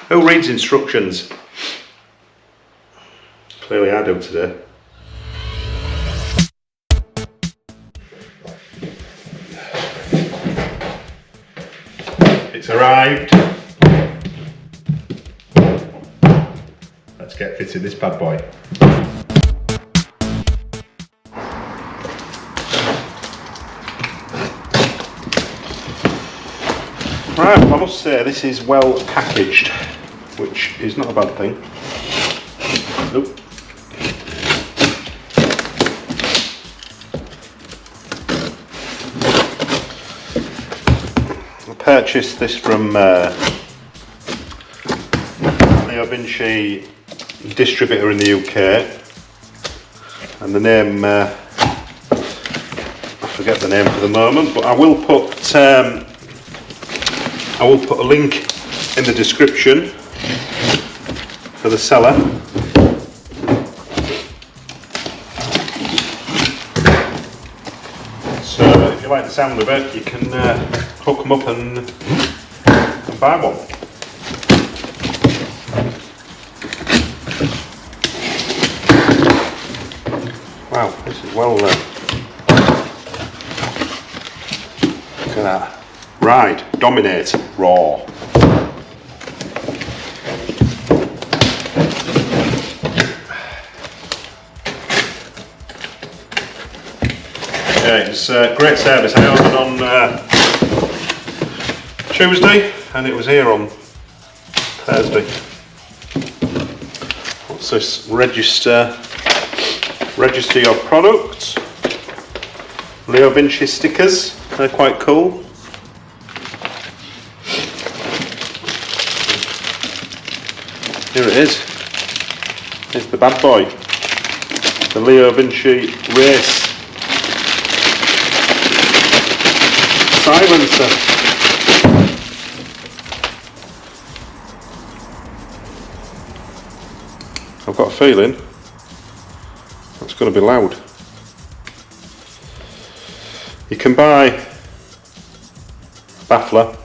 Who reads instructions? Clearly I do today. It's arrived. Let's get fitted this bad boy. Right, well, I must say this is well packaged, which is not a bad thing. Nope. I purchased this from Leo Vinci distributor in the UK, and the name I forget the name for the moment, but I will put a link in the description for the seller. So if you like the sound of it, you can hook them up and buy one. Wow, this is well look at that. Ride, dominate, raw. Yeah, it's a great service. I ordered on Tuesday and it was here on Thursday. What's this? Register your product. Leo Vinci stickers, they're quite cool. Here it is. Here's the bad boy. The Leo Vinci race silencer. I've got a feeling that's going to be loud. You can buy a baffler,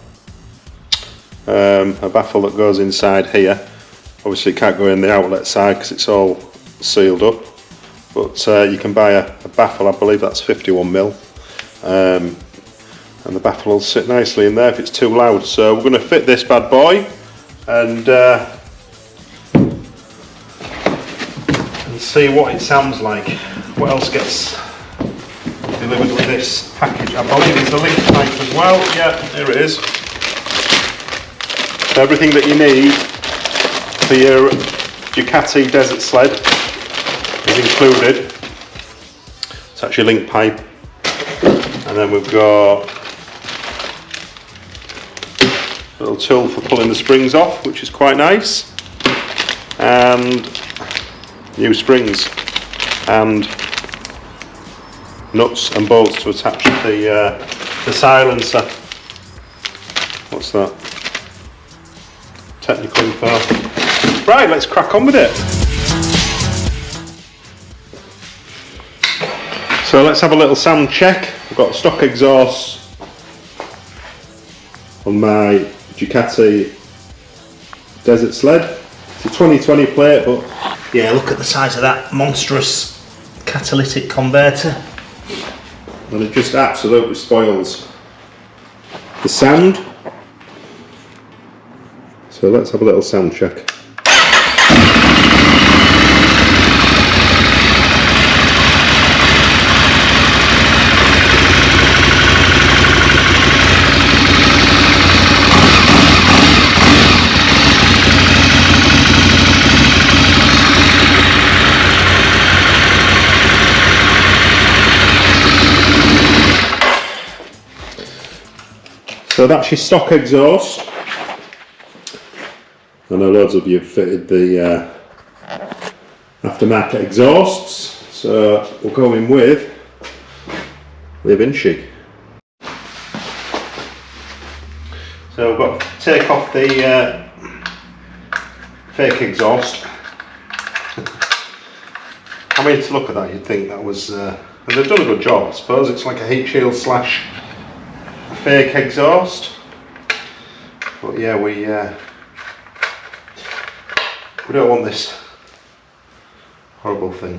a baffle that goes inside here. Obviously it can't go in the outlet side because it's all sealed up, but you can buy a baffle, I believe that's 51mm, and the baffle will sit nicely in there if it's too loud. So we're going to fit this bad boy and see what it sounds like. What else gets delivered with this package? I believe it's a link pipe as well. Yeah, here it is. So everything that you need for your Ducati Desert Sled is included. It's actually link pipe, and then we've got a little tool for pulling the springs off, which is quite nice, and new springs and nuts and bolts to attach the silencer. What's that? Technical info. Right, let's crack on with it. So let's have a little sound check. I've got stock exhaust on my Ducati Desert Sled. It's a 2020 plate, but yeah, look at the size of that monstrous catalytic converter. And it just absolutely spoils the sound. So let's have a little sound check. So that's your stock exhaust. I know loads of you have fitted the aftermarket exhausts, so we'll go in with Leo Vinci. So we've got to take off the fake exhaust. I mean, to look at that, you'd think that was, and they've done a good job, I suppose. It's like a heat shield slash fake exhaust. But yeah, we We don't want this horrible thing.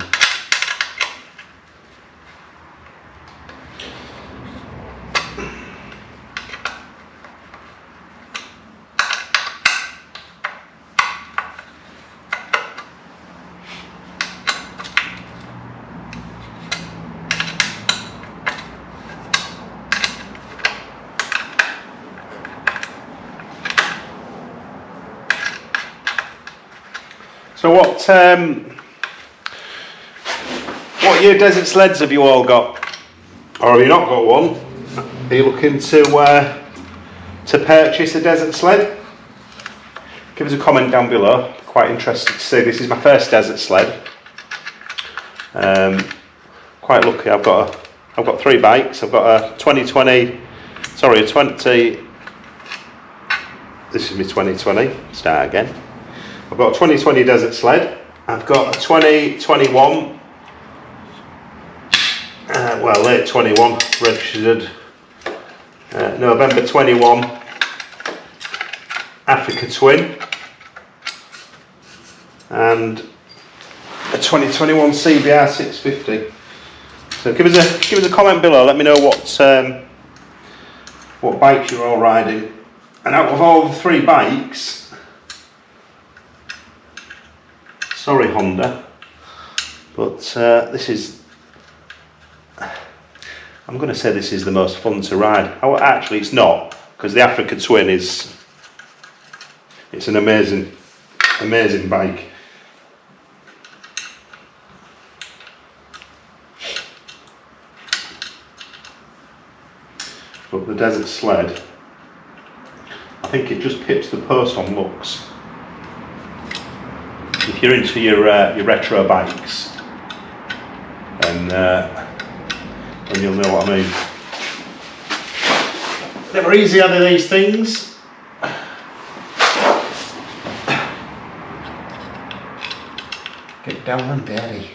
So what year desert sleds have you all got? Or have you not got one? Are you looking to purchase a desert sled? Give us a comment down below. Quite interested to see. This is my first desert sled. Quite lucky. I've got 3 bikes. I've got a 2020. This is my 2020. Start again. I've got a 2020 desert sled. I've got a 2021. Late 21, registered November 21 Africa Twin, and a 2021 CBR 650. So give us a comment below. Let me know what bikes you're all riding. And out of all the 3 bikes, sorry Honda, but this is. I'm going to say this is the most fun to ride. Oh, actually, it's not, because the Africa Twin it's an amazing bike. But the Desert Sled, I think it just pips the post on looks. If you're into your retro bikes, and you'll know what I mean. Never easy having these things. Get down and dirty.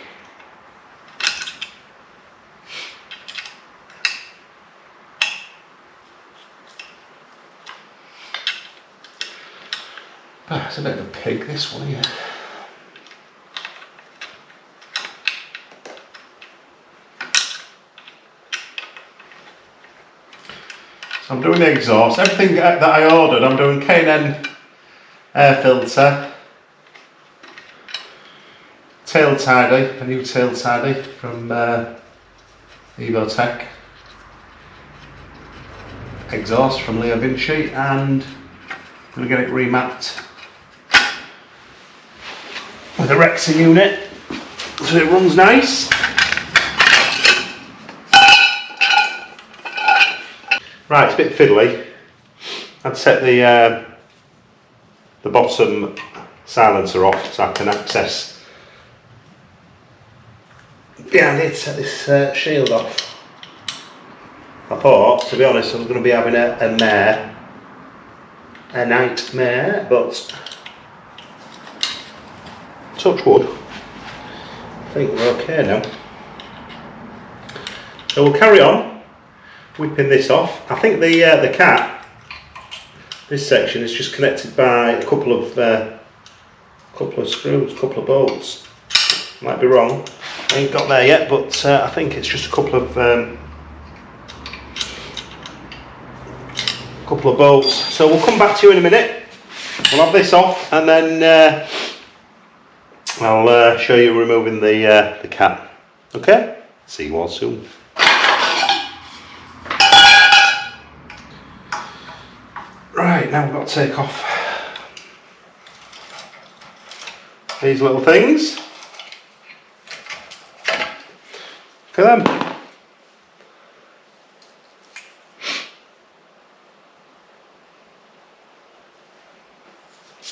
It's a bit of a pig, this one here. So I'm doing the exhaust. Everything that I ordered, I'm doing K&N air filter, tail tidy, a new tail tidy from Evotech, exhaust from Leo Vinci, and I'm going to get it remapped with a Rexy unit so it runs nice. Right, it's a bit fiddly. I'd set the bottom silencer off so I can access. Yeah, I need to set this shield off. I thought, to be honest, I was going to be having a nightmare, but touch wood, I think we're okay now. So we'll carry on whipping this off. I think the cat, this section is just connected by a couple of screws, couple of bolts. Might be wrong. I ain't got there yet, but I think it's just a couple of bolts. So we'll come back to you in a minute. We'll have this off, and then I'll show you removing the cat. Okay? See you all soon. Right, now we've got to take off these little things. Look at them.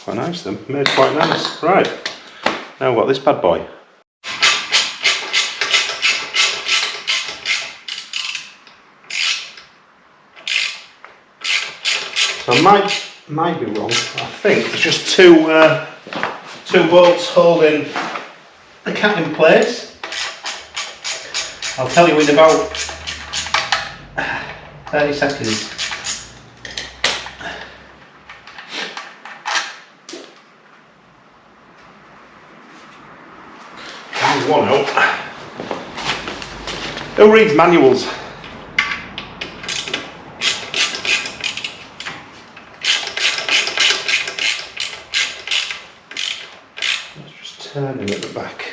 Quite nice, them. Made quite nice. Right, now we've got this bad boy. So I might be wrong. I think there's just two bolts holding the cat in place. I'll tell you in about 30 seconds. one out. Who reads manuals? Let's just turn him at the back.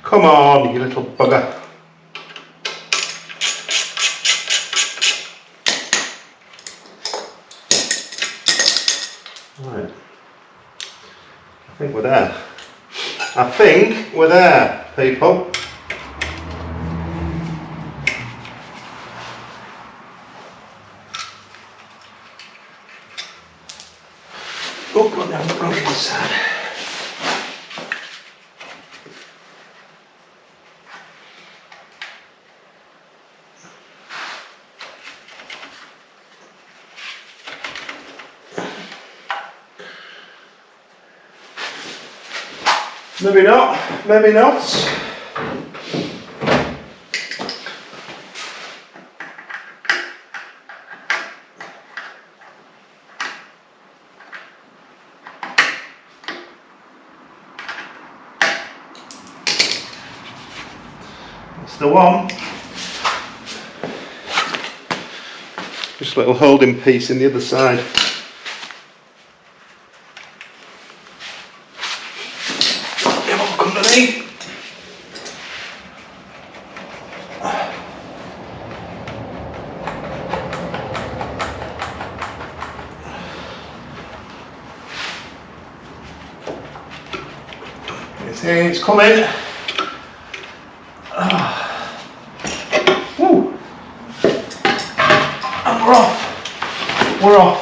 Come on, you little bugger. Right. I think we're there. I think we're there, people. Oh, come on down the wrong side. Maybe not, maybe not. That's the one. Just a little holding piece in the other side. It's coming. Woo. And we're off. We're off.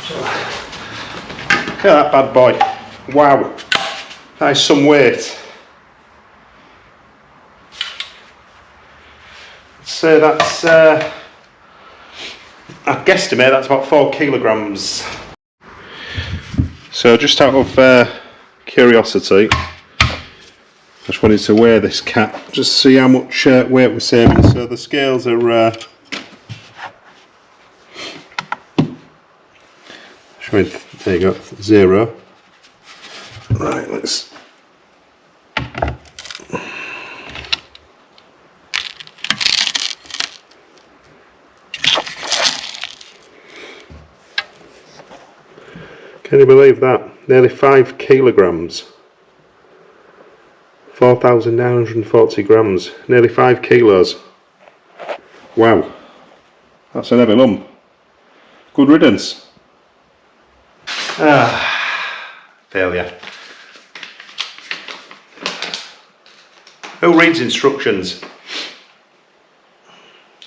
So, look at that bad boy. Wow. That is some weight. So that's, I guesstimate that's about 4 kilograms. So just out of curiosity, I just wanted to weigh this cat, just see how much weight we're saving. So the scales are showing, there you go, 0. Right, let's can you believe that? Nearly 5 kilograms. 4,940 grams. Nearly 5 kilos. Wow. That's a heavy lump. Good riddance. Failure. Who reads instructions?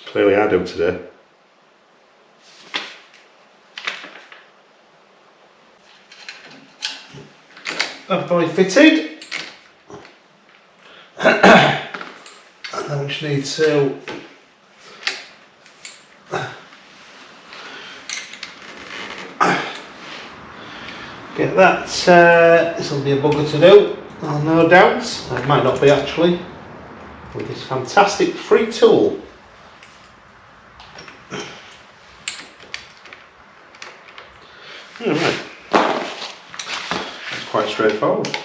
Clearly I do today. Bad boy fitted. And then we just need to get that. This will be a bugger to do, no doubt. It might not be actually, with this fantastic free tool. Alright. Quite straightforward.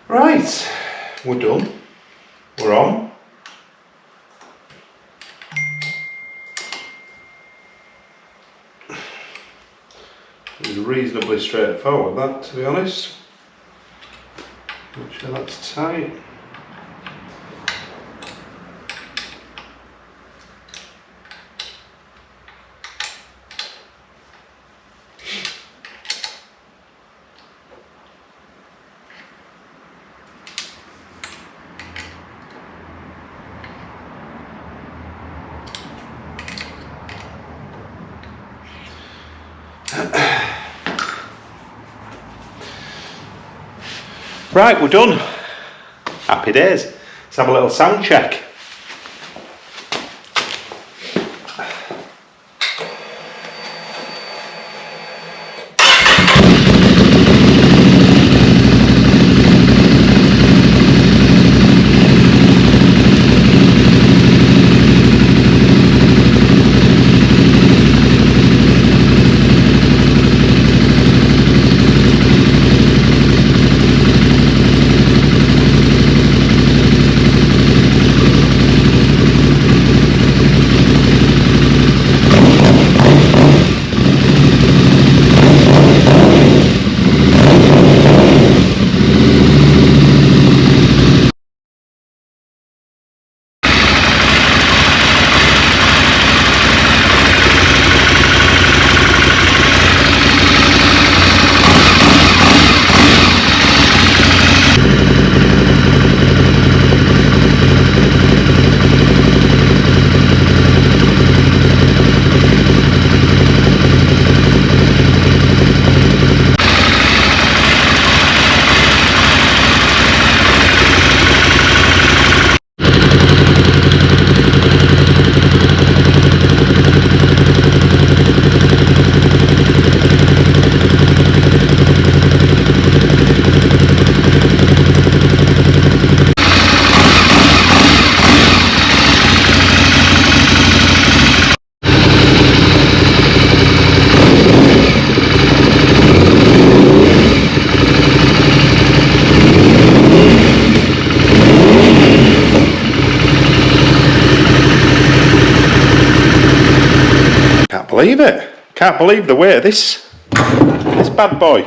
Right, we're done. We're on. It was reasonably straightforward, that, to be honest. Make sure that's tight. Right, we're done. Happy days. Let's have a little sound check. Can't believe it. Can't believe the weight of this bad boy.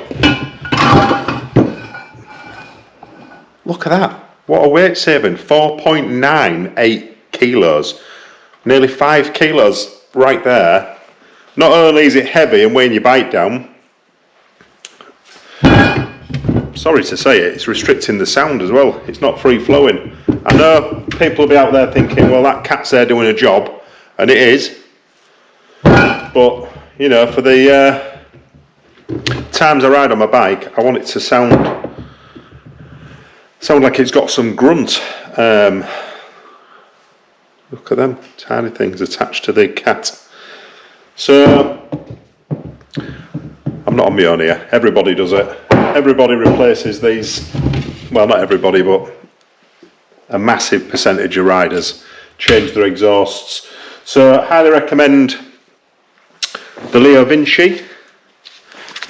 Look at that. What a weight saving. 4.98 kilos. Nearly 5 kilos right there. Not only is it heavy and weighing your bike down, sorry to say it, it's restricting the sound as well. It's not free flowing. I know people will be out there thinking, well, that cat's there doing a job, and it is. But, you know, for the times I ride on my bike, I want it to sound like it's got some grunt. Look at them tiny things attached to the cat. So, I'm not on my own here. Everybody does it. Everybody replaces these. Well, not everybody, but a massive percentage of riders change their exhausts. So, I highly recommend the Leo Vinci.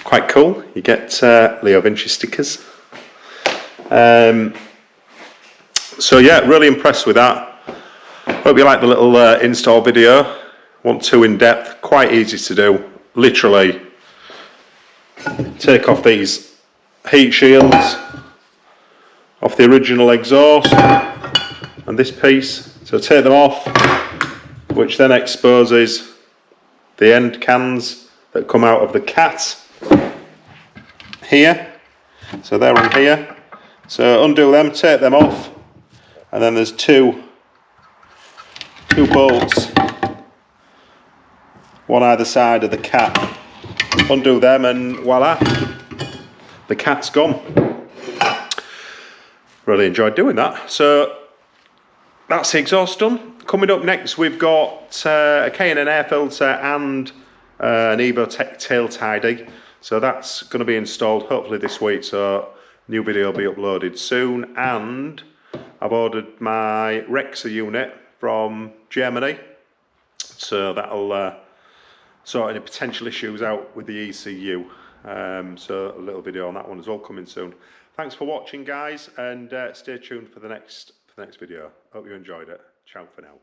Quite cool. You get Leo Vinci stickers. So yeah, really impressed with that. Hope you like the little install video. Wasn't too in depth, quite easy to do. Literally take off these heat shields off the original exhaust and this piece. So take them off, which then exposes the end cans that come out of the cat here. So they're on here. So undo them, take them off, and then there's two bolts, one either side of the cat. Undo them and voila, the cat's gone. Really enjoyed doing that. So that's the exhaust done. Coming up next, we've got a K&N air filter and an EvoTech tail tidy. So that's going to be installed hopefully this week. So new video will be uploaded soon. And I've ordered my Rexa unit from Germany. So that'll sort any potential issues out with the ECU. So a little video on that one as well coming soon. Thanks for watching, guys, and stay tuned for the next video. Hope you enjoyed it. Ciao for now.